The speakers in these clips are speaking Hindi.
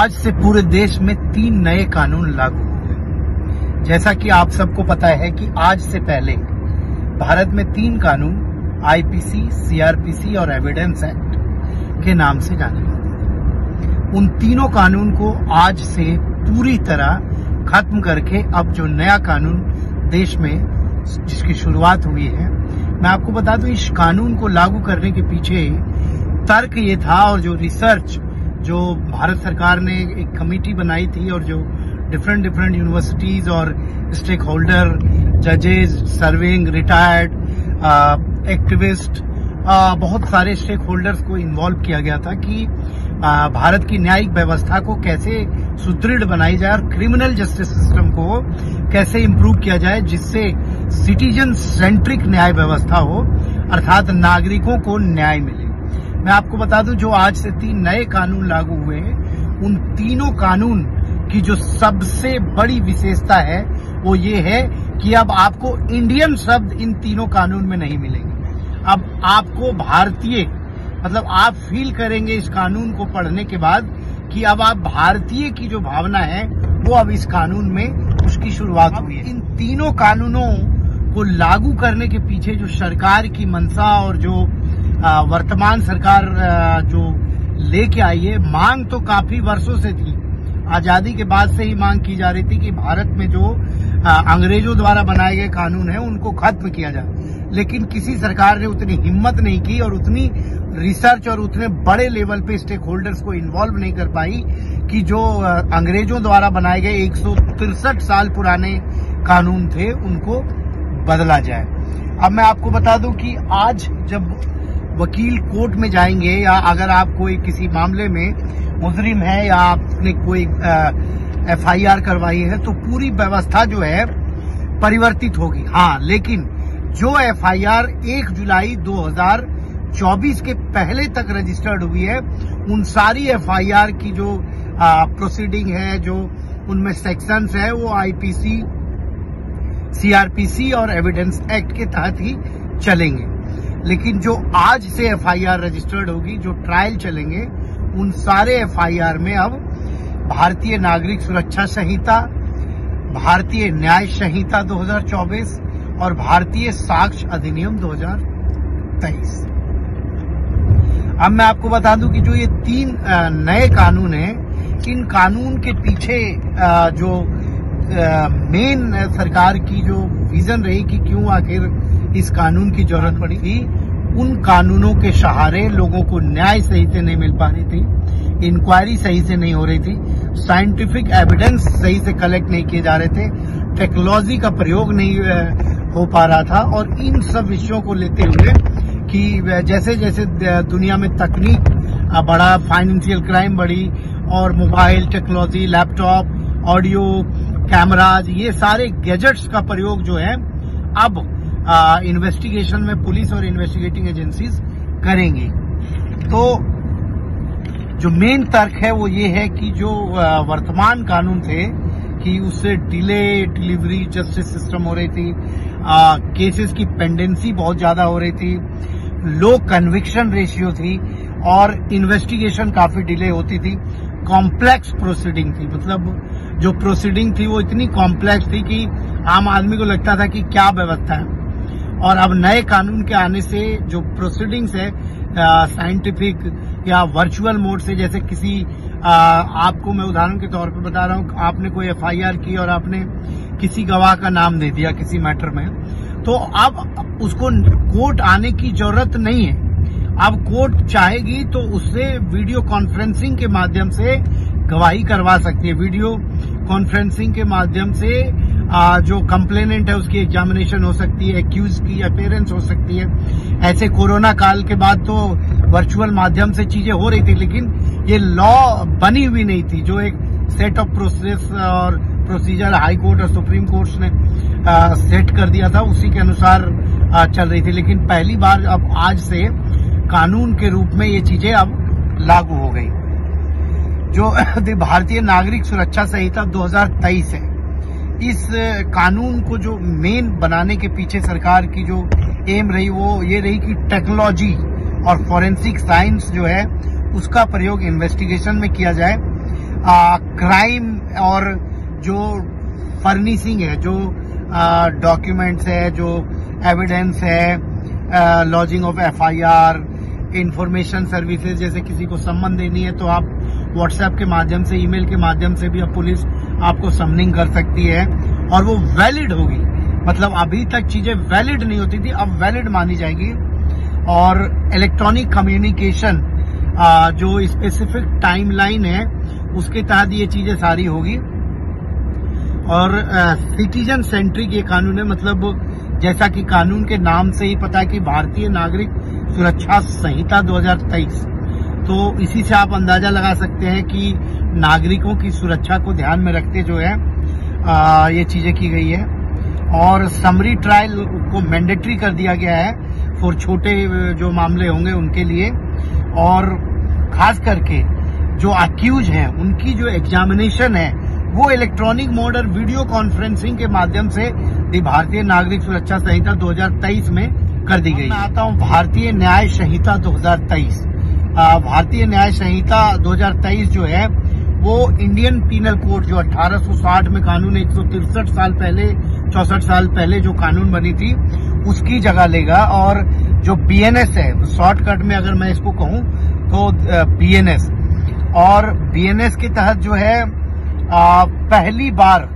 आज से पूरे देश में 3 नए कानून लागू हुए। जैसा कि आप सबको पता है कि आज से पहले भारत में 3 कानून आईपीसी, सीआरपीसी और एविडेंस एक्ट के नाम से जाने जाते हैं। उन तीनों कानून को आज से पूरी तरह खत्म करके अब जो नया कानून देश में जिसकी शुरुआत हुई है, मैं आपको बता दूं, इस कानून को लागू करने के पीछे तर्क ये था और जो रिसर्च जो भारत सरकार ने एक कमेटी बनाई थी और जो डिफरेंट यूनिवर्सिटीज और स्टेक होल्डर, जजेस, सर्विंग, रिटायर्ड, एक्टिविस्ट, बहुत सारे स्टेक होल्डर्स को इन्वॉल्व किया गया था कि भारत की न्यायिक व्यवस्था को कैसे सुदृढ़ बनाई जाए और क्रिमिनल जस्टिस सिस्टम को कैसे इम्प्रूव किया जाए जिससे सिटीजन सेंट्रिक न्याय व्यवस्था हो, अर्थात नागरिकों को न्याय मिले। मैं आपको बता दूं, जो आज से 3 नए कानून लागू हुए हैं, उन तीनों कानून की जो सबसे बड़ी विशेषता है वो ये है कि अब आपको इंडियन शब्द इन तीनों कानून में नहीं मिलेंगे। अब आपको भारतीय, मतलब आप फील करेंगे इस कानून को पढ़ने के बाद कि अब आप भारतीय की जो भावना है वो अब इस कानून में उसकी शुरुआत हुई है। इन तीनों कानूनों को लागू करने के पीछे जो सरकार की मंशा और जो वर्तमान सरकार जो लेके आई है, मांग तो काफी वर्षों से थी। आजादी के बाद से ही मांग की जा रही थी कि भारत में जो अंग्रेजों द्वारा बनाए गए कानून हैं उनको खत्म किया जाए, लेकिन किसी सरकार ने उतनी हिम्मत नहीं की और उतनी रिसर्च और उतने बड़े लेवल पे स्टेक होल्डर्स को इन्वॉल्व नहीं कर पाई कि जो अंग्रेजों द्वारा बनाए गए 163 साल पुराने कानून थे उनको बदला जाए। अब मैं आपको बता दूं कि आज जब वकील कोर्ट में जाएंगे या अगर आप कोई किसी मामले में मुजरिम है या आपने कोई एफआईआर करवाई है तो पूरी व्यवस्था जो है परिवर्तित होगी। हाँ, लेकिन जो एफआईआर 1 जुलाई 2024 के पहले तक रजिस्टर्ड हुई है, उन सारी एफआईआर की जो प्रोसीडिंग है, जो उनमें सेक्शंस है, वो आईपीसी, सीआरपीसी और एविडेंस एक्ट के तहत ही चलेंगे। लेकिन जो आज से एफआईआर रजिस्टर्ड होगी, जो ट्रायल चलेंगे, उन सारे एफआईआर में अब भारतीय नागरिक सुरक्षा संहिता, भारतीय न्याय संहिता 2024 और भारतीय साक्ष्य अधिनियम 2023। अब मैं आपको बता दूं कि जो ये 3 नए कानून हैं, इन कानून के पीछे जो मेन सरकार की जो विजन रही कि क्यों आखिर इस कानून की जरूरत पड़ी थी, उन कानूनों के सहारे लोगों को न्याय सही से नहीं मिल पा रही थी, इंक्वायरी सही से नहीं हो रही थी, साइंटिफिक एविडेंस सही से कलेक्ट नहीं किए जा रहे थे, टेक्नोलॉजी का प्रयोग नहीं हो पा रहा था। और इन सब विषयों को लेते हुए कि जैसे जैसे दुनिया में तकनीक बढ़ा, फाइनेंशियल क्राइम बढ़ी और mobile technology, laptop, audio, cameras, ये सारे गैजेट्स का प्रयोग जो है अब इन्वेस्टिगेशन में पुलिस और इन्वेस्टिगेटिंग एजेंसीज करेंगी। तो जो मेन तर्क है वो ये है कि जो वर्तमान कानून थे कि उससे डिलीवरी जस्टिस सिस्टम हो रही थी, केसेस की पेंडेंसी बहुत ज्यादा हो रही थी, लो कन्विक्शन रेशियो थी और इन्वेस्टिगेशन काफी डिले होती थी, कॉम्प्लेक्स प्रोसीडिंग थी। मतलब जो प्रोसीडिंग थी वो इतनी कॉम्प्लेक्स थी कि आम आदमी को लगता था कि क्या व्यवस्था है। और अब नए कानून के आने से जो प्रोसीडिंग्स है साइंटिफिक या वर्चुअल मोड से, जैसे किसी आपको मैं उदाहरण के तौर पे बता रहा हूँ, आपने कोई एफआईआर की और आपने किसी गवाह का नाम दे दिया किसी मैटर में, तो अब उसको कोर्ट आने की जरूरत नहीं है। अब कोर्ट चाहेगी तो उससे वीडियो कॉन्फ्रेंसिंग के माध्यम से गवाही करवा सकती है। वीडियो कॉन्फ्रेंसिंग के माध्यम से जो कंप्लेनेंट है उसकी एग्जामिनेशन हो सकती है, एक्यूज की अपीयरेंस हो सकती है। ऐसे कोरोना काल के बाद तो वर्चुअल माध्यम से चीजें हो रही थी, लेकिन ये लॉ बनी हुई नहीं थी। जो एक सेट ऑफ प्रोसेस और प्रोसीजर हाई कोर्ट और सुप्रीम कोर्ट ने सेट कर दिया था, उसी के अनुसार चल रही थी। लेकिन पहली बार अब आज से कानून के रूप में ये चीजें अब लागू हो गई। जो भारतीय नागरिक सुरक्षा संहिता 2023 है, इस कानून को जो मेन बनाने के पीछे सरकार की जो एम रही वो ये रही कि टेक्नोलॉजी और फॉरेंसिक साइंस जो है उसका प्रयोग इन्वेस्टिगेशन में किया जाए। क्राइम और जो फर्निशिंग है, जो डॉक्यूमेंट्स है, जो एविडेंस है, lodging of FIR, information services, जैसे किसी को सम्मन देनी है तो आप व्हाट्सएप के माध्यम से, ईमेल के माध्यम से भी अब पुलिस आपको समनिंग कर सकती है और वो वैलिड होगी। मतलब अभी तक चीजें वैलिड नहीं होती थी, अब वैलिड मानी जाएगी। और इलेक्ट्रॉनिक कम्युनिकेशन जो स्पेसिफिक टाइमलाइन है उसके तहत ये चीजें सारी होगी। और सिटीजन सेंट्रिक ये कानून है, मतलब जैसा कि कानून के नाम से ही पता है कि भारतीय नागरिक सुरक्षा संहिता 2023, तो इसी से आप अंदाजा लगा सकते हैं कि नागरिकों की सुरक्षा को ध्यान में रखते जो है ये चीजें की गई है। और समरी ट्रायल को मैंडेटरी कर दिया गया है फॉर छोटे जो मामले होंगे उनके लिए। और खास करके जो अक्यूज हैं उनकी जो एग्जामिनेशन है वो इलेक्ट्रॉनिक मोड और वीडियो कॉन्फ्रेंसिंग के माध्यम से भारतीय नागरिक सुरक्षा संहिता 2023 में कर दी गई। मैं आता हूं भारतीय न्याय संहिता 2023। भारतीय न्याय संहिता 2023 जो है वो इंडियन पीनल कोड जो 1860 में कानून 163 साल पहले 64 साल पहले जो कानून बनी थी उसकी जगह लेगा। और जो बीएनएस है, शॉर्टकट में अगर मैं इसको कहूं तो बीएनएस, और बीएनएस के तहत जो है पहली बार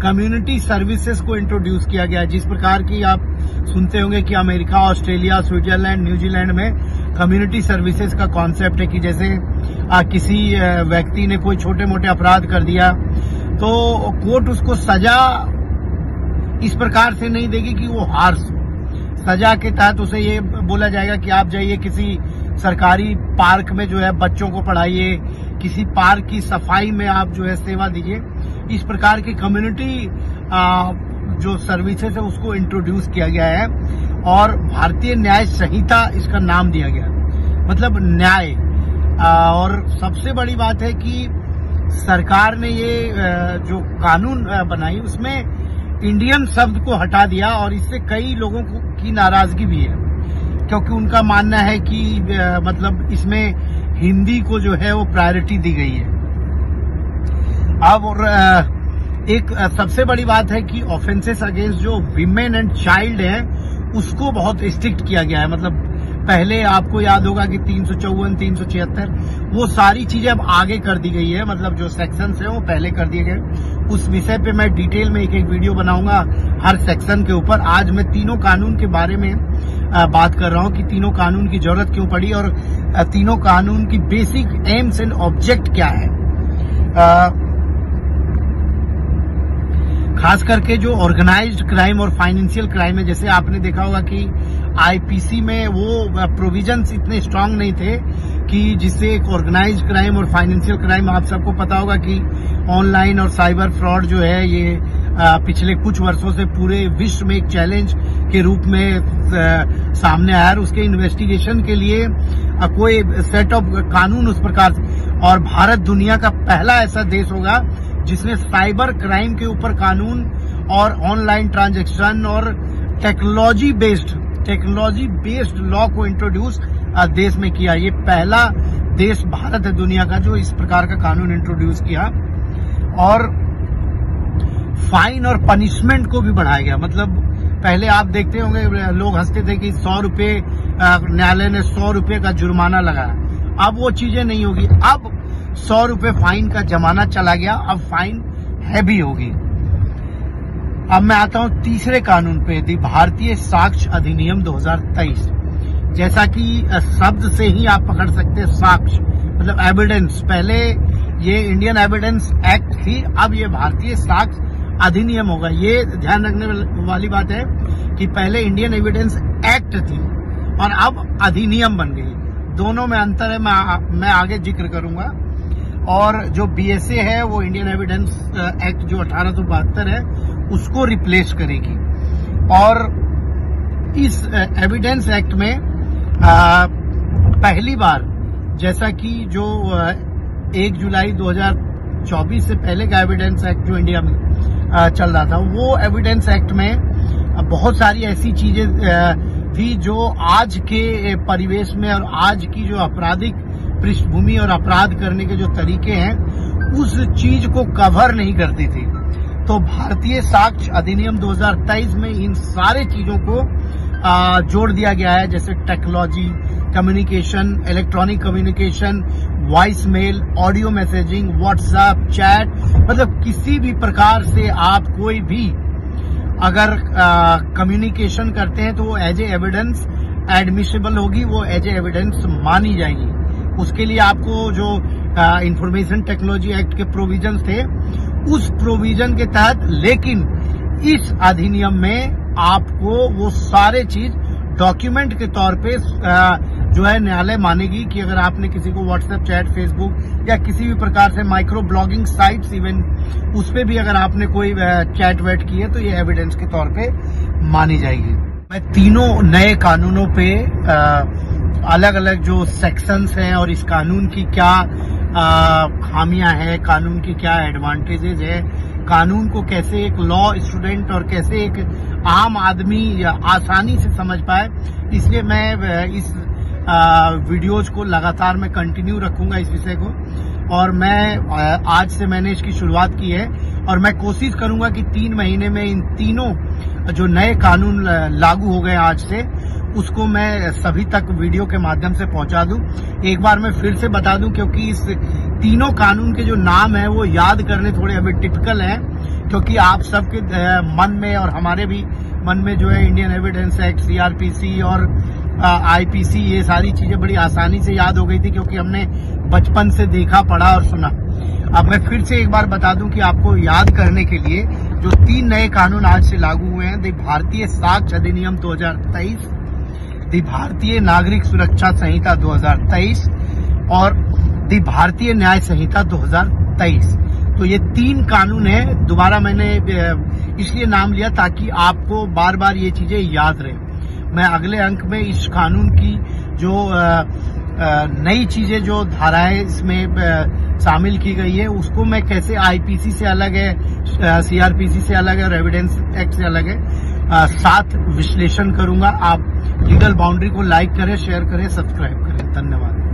कम्युनिटी सर्विसेज को इंट्रोड्यूस किया गया है। जिस प्रकार की आप सुनते होंगे कि अमेरिका, ऑस्ट्रेलिया, स्विट्जरलैंड, न्यूजीलैंड में कम्युनिटी सर्विसेज का कॉन्सेप्ट है कि जैसे किसी व्यक्ति ने कोई छोटे मोटे अपराध कर दिया तो कोर्ट उसको सजा इस प्रकार से नहीं देगी कि वो हार्श हो। सजा के तहत उसे ये बोला जाएगा कि आप जाइए किसी सरकारी पार्क में जो है बच्चों को पढ़ाइए, किसी पार्क की सफाई में आप जो है सेवा दीजिए। इस प्रकार की कम्युनिटी जो सर्विसेज है उसको इंट्रोड्यूस किया गया है और भारतीय न्याय संहिता इसका नाम दिया गया, मतलब न्याय। और सबसे बड़ी बात है कि सरकार ने ये जो कानून बनाई उसमें इंडियन शब्द को हटा दिया और इससे कई लोगों की नाराजगी भी है, क्योंकि उनका मानना है कि मतलब इसमें हिंदी को जो है वो प्रायोरिटी दी गई है। अब और एक सबसे बड़ी बात है कि ऑफेंसेस अगेंस्ट जो विमेन एंड चाइल्ड है उसको बहुत स्ट्रिक्ट किया गया है। मतलब पहले आपको याद होगा कि 354, 376 वो सारी चीजें अब आगे कर दी गई है, मतलब जो सेक्शंस है वो पहले कर दिए गए। उस विषय पे मैं डिटेल में एक एक वीडियो बनाऊंगा हर सेक्शन के ऊपर। आज मैं तीनों कानून के बारे में बात कर रहा हूं कि तीनों कानून की जरूरत क्यों पड़ी और तीनों कानून की बेसिक एम्स एंड ऑब्जेक्ट क्या है। खास करके जो ऑर्गेनाइज्ड क्राइम और फाइनेंशियल क्राइम है, जैसे आपने देखा होगा कि आईपीसी में वो प्रोविजंस इतने स्ट्रांग नहीं थे कि जिससे एक ऑर्गेनाइज्ड क्राइम और फाइनेंशियल क्राइम, आप सबको पता होगा कि ऑनलाइन और साइबर फ्रॉड जो है ये पिछले कुछ वर्षों से पूरे विश्व में एक चैलेंज के रूप में सामने आया है। उसके इन्वेस्टिगेशन के लिए कोई सेट ऑफ कानून उस प्रकार, और भारत दुनिया का पहला ऐसा देश होगा जिसने साइबर क्राइम के ऊपर कानून और ऑनलाइन ट्रांजैक्शन और टेक्नोलॉजी बेस्ड लॉ को इंट्रोड्यूस देश में किया। ये पहला देश भारत है दुनिया का जो इस प्रकार का कानून इंट्रोड्यूस किया। और फाइन और पनिशमेंट को भी बढ़ाया गया। मतलब पहले आप देखते होंगे लोग हंसते थे कि 100 रुपए न्यायालय ने 100 रुपए का जुर्माना लगाया। अब वो चीजें नहीं होगी, अब 100 रुपए फाइन का जमाना चला गया, अब फाइन हैवी होगी। अब मैं आता हूं तीसरे कानून पे, भारतीय साक्ष्य अधिनियम 2023। जैसा कि शब्द से ही आप पकड़ सकते हैं, साक्ष्य मतलब एविडेंस। पहले ये इंडियन एविडेंस एक्ट थी, अब ये भारतीय साक्ष्य अधिनियम होगा। ये ध्यान रखने वाली बात है कि पहले इंडियन एविडेंस एक्ट थी और अब अधिनियम बन गई। दोनों में अंतर है, मैं आगे जिक्र करूंगा। और जो बीएसए है वो इंडियन एविडेंस एक्ट जो 1872 है उसको रिप्लेस करेगी। और इस एविडेंस एक्ट में पहली बार, जैसा कि जो 1 जुलाई 2024 से पहले का एविडेंस एक्ट जो इंडिया में चल रहा था, वो एविडेंस एक्ट में बहुत सारी ऐसी चीजें थी जो आज के परिवेश में और आज की जो आपराधिक पृष्ठभूमि और अपराध करने के जो तरीके हैं उस चीज को कवर नहीं करती थी। तो भारतीय साक्ष्य अधिनियम 2023 में इन सारे चीजों को जोड़ दिया गया है, जैसे technology, communication, electronic communication, voice mail, audio messaging, WhatsApp, chat, मतलब किसी भी प्रकार से आप कोई भी अगर कम्युनिकेशन करते हैं तो वो एज ए एविडेंस एडमिसिबल होगी, वो एज ए एविडेंस मानी जाएगी। उसके लिए आपको जो इंफॉर्मेशन टेक्नोलॉजी एक्ट के प्रोविजंस थे, उस प्रोविजन के तहत, लेकिन इस अधिनियम में आपको वो सारे चीज डॉक्यूमेंट के तौर पे जो है न्यायालय मानेगी कि अगर आपने किसी को व्हाट्सएप, चैट, फेसबुक या किसी भी प्रकार से माइक्रो ब्लॉगिंग साइट्स, इवन उस पे भी अगर आपने कोई चैट वैट की है तो ये एविडेंस के तौर पे मानी जाएगी। मैं तीनों नए कानूनों पे अलग अलग जो सेक्शंस हैं और इस कानून की क्या खामियां हैं, कानून की क्या एडवांटेजेस है, कानून को कैसे एक लॉ स्टूडेंट और कैसे एक आम आदमी आसानी से समझ पाए, इसलिए मैं इस वीडियोज को लगातार मैं कंटिन्यू रखूंगा इस विषय को। और मैं आज से मैंने इसकी शुरुआत की है और मैं कोशिश करूंगा कि 3 महीने में इन तीनों जो नए कानून लागू हो गए आज से, उसको मैं सभी तक वीडियो के माध्यम से पहुंचा दूं। एक बार मैं फिर से बता दूं, क्योंकि इस तीनों कानून के जो नाम है वो याद करने थोड़े अभी टिपिकल हैं, क्योंकि आप सबके मन में और हमारे भी मन में जो है इंडियन एविडेंस एक्ट, सीआरपीसी और आईपीसी, ये सारी चीजें बड़ी आसानी से याद हो गई थी, क्योंकि हमने बचपन से देखा, पढ़ा और सुना। अब मैं फिर से एक बार बता दूं कि आपको याद करने के लिए जो 3 नए कानून आज से लागू हुए हैं, द भारतीय साक्ष्य अधिनियम 2023, द भारतीय नागरिक सुरक्षा संहिता 2023 और द भारतीय न्याय संहिता 2023। तो ये 3 कानून है। दोबारा मैंने इसलिए नाम लिया ताकि आपको बार बार ये चीजें याद रहे। मैं अगले अंक में इस कानून की जो नई चीजें, जो धाराएं इसमें शामिल की गई है, उसको मैं कैसे आईपीसी से अलग है, सीआरपीसी से अलग है और एविडेंस एक्ट से अलग है, साथ विश्लेषण करूंगा। आप लीगल बाउंड्री को लाइक करें, शेयर करें, सब्सक्राइब करें। धन्यवाद।